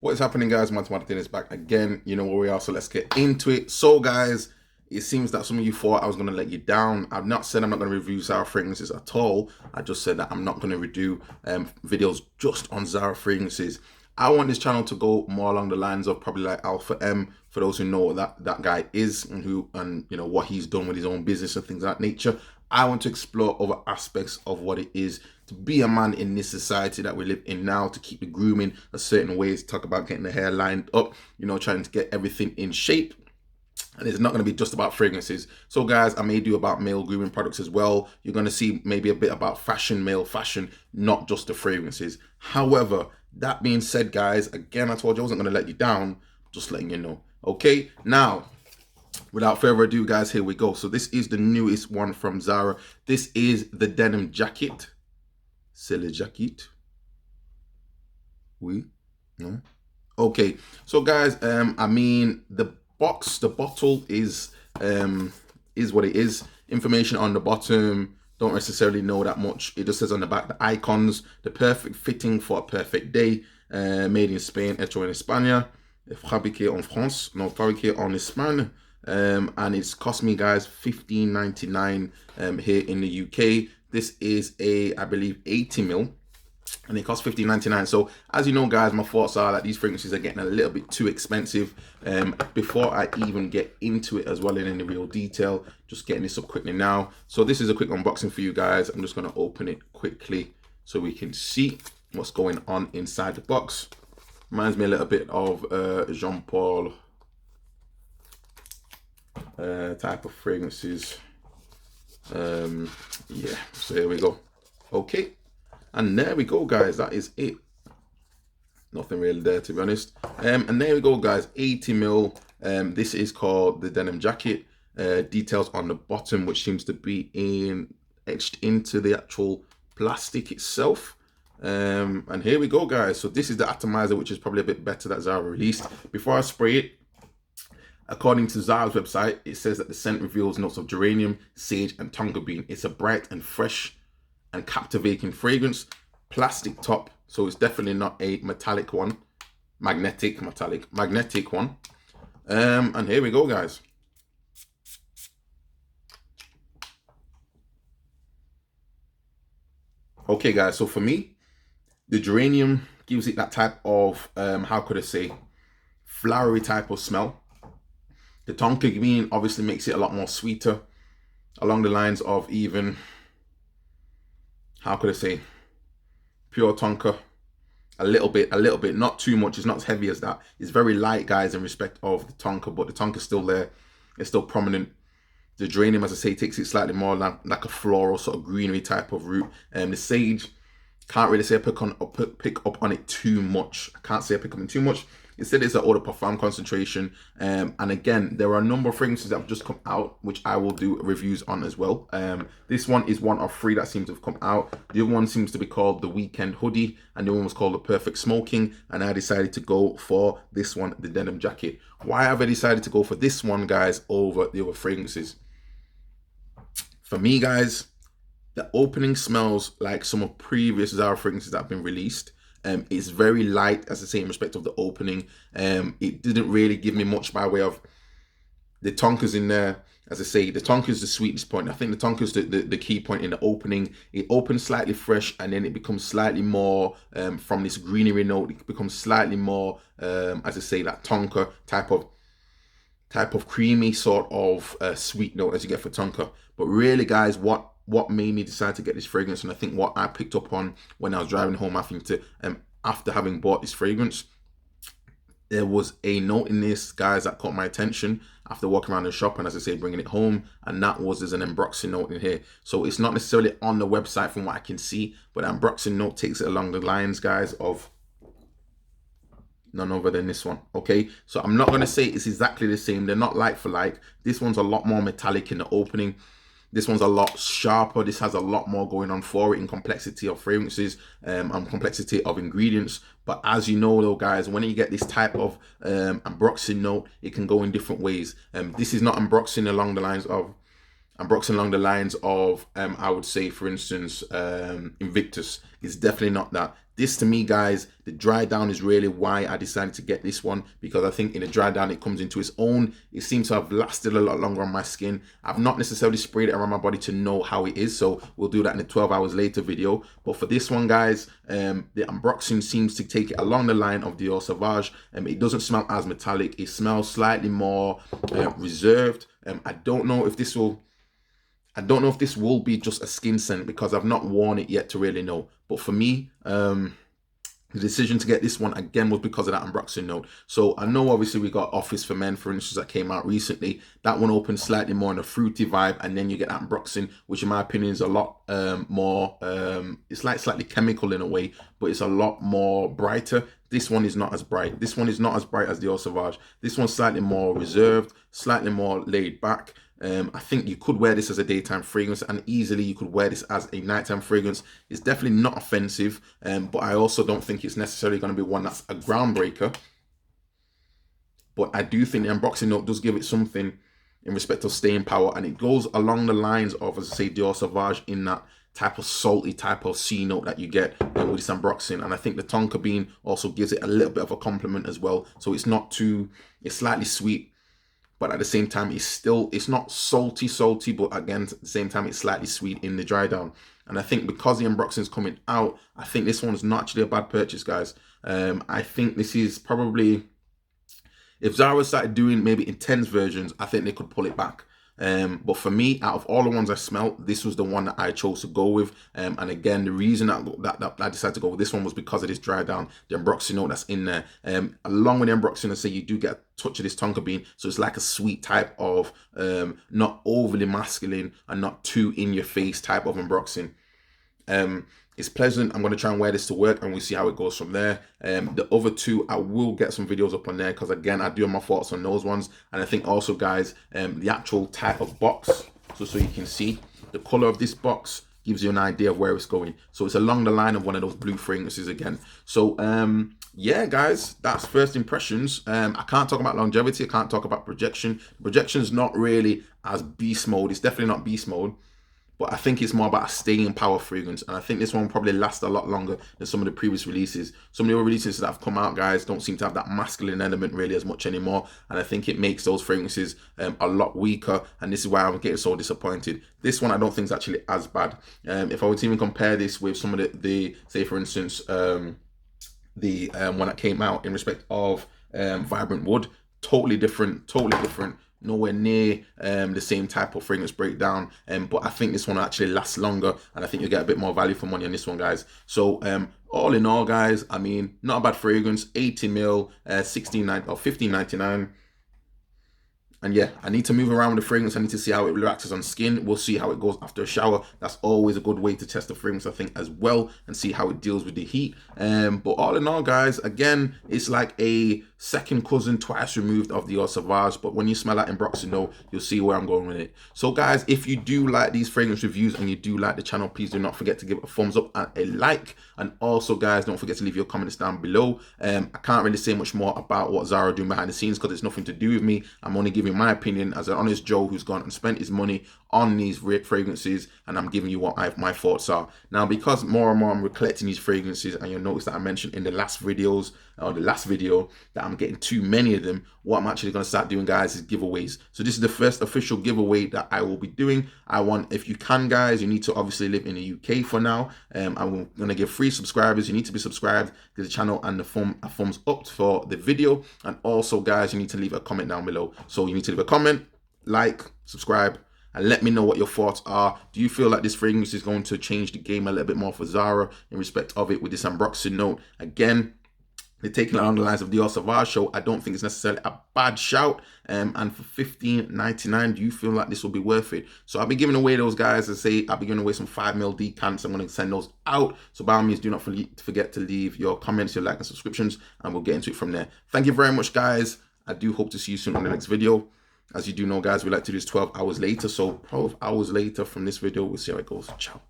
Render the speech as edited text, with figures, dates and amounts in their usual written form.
What is happening, guys? Mathematic is back again. You know where we are, so let's get into it. So, guys, it seems that some of you thought I was going to let you down. I've not said I'm not going to review Zara fragrances at all. I just said that I'm not going to redo videos just on Zara fragrances. I want this channel to go more along the lines of probably like Alpha M, for those who know what that guy is and you know what he's done with his own business and things of that nature. I want to explore other aspects of what it is to be a man in this society that we live in now, to keep the grooming a certain ways, talk about getting the hair lined up, you know, trying to get everything in shape. And it's not going to be just about fragrances. So, guys, I may do about male grooming products as well. You're going to see maybe a bit about fashion, male fashion, not just the fragrances. However, that being said, guys, again, I told you I wasn't going to let you down, just letting you know. Okay, now, without further ado, guys, here we go. So this is the newest one from Zara. This is the denim jacket. C'est le jacket. Oui. No. Okay. So, guys, I mean, the bottle is what it is. Information on the bottom, don't necessarily know that much. It just says on the back the icons, the perfect fitting for a perfect day, made in Spain, hecho en España, fabriqué en France, no, fabriqué en Espagne. And it's cost me, guys, $15.99 here in the UK. This is I believe 80 mil, and it costs $15.99. So as you know, guys, my thoughts are that these fragrances are getting a little bit too expensive. Before I even get into it as well in any real detail, just getting this up quickly now. So this is a quick unboxing for you guys. I'm just going to open it quickly so we can see what's going on inside the box. Reminds me a little bit of Jean Paul type of fragrances. Yeah, so here we go. Okay, and there we go, guys. That is it. Nothing really there, to be honest. And there we go, guys. 80 mil. This is called the denim jacket. Details on the bottom, which seems to be etched into the actual plastic itself. And here we go, guys. So this is the atomizer, which is probably a bit better that Zara released. Before I spray it, according to Zara's website, it says that the scent reveals notes of geranium, sage, and tonka bean. It's a bright and fresh and captivating fragrance. Plastic top, so it's definitely not a metallic one. Magnetic one. And here we go, guys. Okay, guys, so for me, the geranium gives it that type of, how could I say, flowery type of smell. The tonka bean obviously makes it a lot more sweeter, along the lines of even, how could I say, pure tonka. A little bit, not too much. It's not as heavy as that. It's very light, guys, in respect of the tonka, but the tonka's still there. It's still prominent. The geranium, as I say, takes it slightly more like a floral sort of greenery type of root. The sage, can't really say I pick up on it too much. I can't say I pick up on it too much. Instead, it's an eau de parfum concentration. And again, there are a number of fragrances that have just come out, which I will do reviews on as well. This one is one of 3 that seems to have come out. The other one seems to be called the Weekend Hoodie, and the one was called the Perfect Smoking. And I decided to go for this one, the Denim Jacket. Why have I decided to go for this one, guys, over the other fragrances? For me, guys, the opening smells like some of previous Zara fragrances that have been released. It's very light, as I say, in respect of the opening. It didn't really give me much by way of the tonka's in there. As I say, the tonka is the sweetest point. I think the tonka is the key point in the opening. It opens slightly fresh, and then it becomes slightly more from this greenery note. It becomes slightly more, as I say, that tonka type of creamy sort of sweet note as you get for tonka. But really, guys, what made me decide to get this fragrance, and I think what I picked up on when I was driving home after having bought this fragrance, there was a note in this, guys, that caught my attention after walking around the shop and, as I say, bringing it home, and that was there's an ambroxan note in here. So it's not necessarily on the website from what I can see, but the ambroxan note takes it along the lines, guys, of none other than this one. Okay, so I'm not going to say it's exactly the same. They're not like for like. This one's a lot more metallic in the opening. This one's a lot sharper. This has a lot more going on for it in complexity of fragrances and complexity of ingredients. But as you know, though, guys, when you get this type of ambroxan note, it can go in different ways. This is not ambroxan along the lines of unboxing along the lines of, I would say, for instance, Invictus. It's definitely not that. This, to me, guys, the dry down is really why I decided to get this one, because I think in the dry down it comes into its own. It seems to have lasted a lot longer on my skin. I've not necessarily sprayed it around my body to know how it is, so we'll do that in a 12 hours later video. But for this one, guys, the unboxing seems to take it along the line of Dior Sauvage. It doesn't smell as metallic. It smells slightly more reserved. I don't know if this will be just a skin scent, because I've not worn it yet to really know. But for me, the decision to get this one again was because of that unboxing note. So I know obviously we got Office for Men, for instance, that came out recently. That one opens slightly more in a fruity vibe, and then you get that unboxing, which in my opinion is a lot more, it's like slightly chemical in a way, but it's a lot more brighter. This one is not as bright. This one is not as bright as the Dior Sauvage. This one's slightly more reserved, slightly more laid back. I think you could wear this as a daytime fragrance, and easily you could wear this as a nighttime fragrance. It's definitely not offensive, but I also don't think it's necessarily going to be one that's a groundbreaker. But I do think the unboxing note does give it something in respect of staying power, and it goes along the lines of, as I say, Dior Sauvage, in that type of salty type of C note that you get with this unboxing. And I think the tonka bean also gives it a little bit of a compliment as well. So it's not too, it's slightly sweet, but at the same time, it's not salty, but again, at the same time, it's slightly sweet in the dry down. And I think because the unboxing is coming out, I think this one's not actually a bad purchase, guys. I think this is probably, if Zara started doing maybe intense versions, I think they could pull it back. But for me, out of all the ones I smelled, this was the one that I chose to go with. And again, the reason that I decided to go with this one was because of this dry down, the unboxing note that's in there. Along with the unboxing, I say you do get a touch of this tonka bean, so it's like a sweet type of, not overly masculine and not too in your face type of unboxing. It's pleasant. I'm going to try and wear this to work, and we'll see how it goes from there. The other two, I will get some videos up on there, because again, I do have my thoughts on those ones. And I think also, guys, the actual type of box, so you can see the color of this box gives you an idea of where it's going. So it's along the line of one of those blue fragrances again. So yeah, guys, that's first impressions. I can't talk about longevity. I can't talk about projection. Projection's not really as beast mode. It's definitely not beast mode. But I think it's more about a staying power fragrance. And I think this one will probably last a lot longer than some of the previous releases. Some of the other releases that have come out, guys, don't seem to have that masculine element really as much anymore. And I think it makes those fragrances a lot weaker. And this is why I'm getting so disappointed. This one I don't think is actually as bad. If I were to even compare this with some of the say, for instance, one that came out in respect of Vibrant Wood, totally different. Nowhere near the same type of fragrance breakdown, but I think this one actually lasts longer, and I think you'll get a bit more value for money on this one, guys. So all in all, guys, I mean, not a bad fragrance. 80 mil, 15.99. And yeah, I need to move around with the fragrance. I need to see how it relaxes on skin. We'll see how it goes after a shower. That's always a good way to test the fragrance, I think, as well, and see how it deals with the heat. But all in all, guys, again, it's like a second cousin, twice removed of the Dior Sauvage. But when you smell that unboxing note, you'll see where I'm going with it. So, guys, if you do like these fragrance reviews and you do like the channel, please do not forget to give it a thumbs up and a like. And also, guys, don't forget to leave your comments down below. I can't really say much more about what Zara are doing behind the scenes, because it's nothing to do with me. I'm only giving my opinion as an honest Joe who's gone and spent his money on these fragrances, and I'm giving you what my thoughts are. Now, because more and more I'm collecting these fragrances, and you'll notice that I mentioned in the last videos, or the last video, that I'm getting too many of them, what I'm actually going to start doing, guys, is giveaways. So this is the first official giveaway that I will be doing. I want, if you can, guys, you need to obviously live in the UK for now. I'm going to give free subscribers. You need to be subscribed to the channel and a thumbs up for the video. And also, guys, you need to leave a comment down below. So you need to leave a comment, like, subscribe, and let me know what your thoughts are. Do you feel like this fragrance is going to change the game a little bit more for Zara in respect of it with this unboxing note? Again, they're taking it along the lines of the Dior Sauvage, so I don't think it's necessarily a bad shout. And for $15.99, do you feel like this will be worth it? So I'll be giving away those, guys. I say I'll be giving away some 5 ml decants. I'm going to send those out. So by all means, do not forget to leave your comments, your likes, and subscriptions, and we'll get into it from there. Thank you very much, guys. I do hope to see you soon on the next video. As you do know, guys, we like to do this 12 hours later. So 12 hours later from this video, we'll see how it goes. Ciao.